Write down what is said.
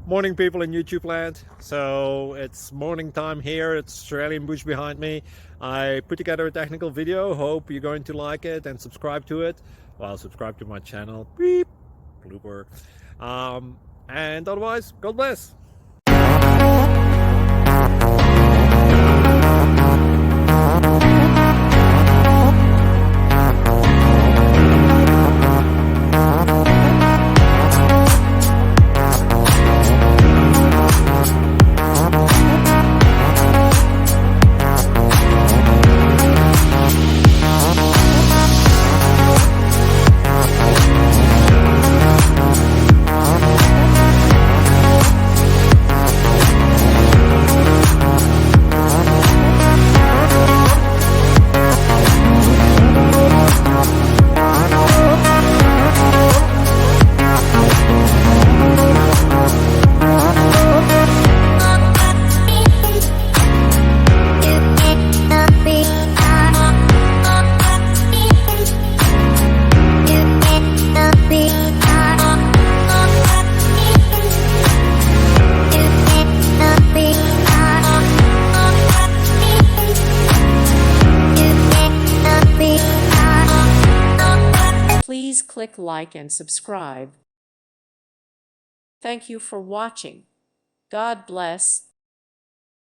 Morning, people in YouTube land. So it's morning time here. It's Australian bush behind me. I put together a technical video. Hope you're going to like it and subscribe to it. Well, subscribe to my channel. Beep. Blooper. And otherwise, God bless. Please click like and subscribe. Thank you for watching. God bless.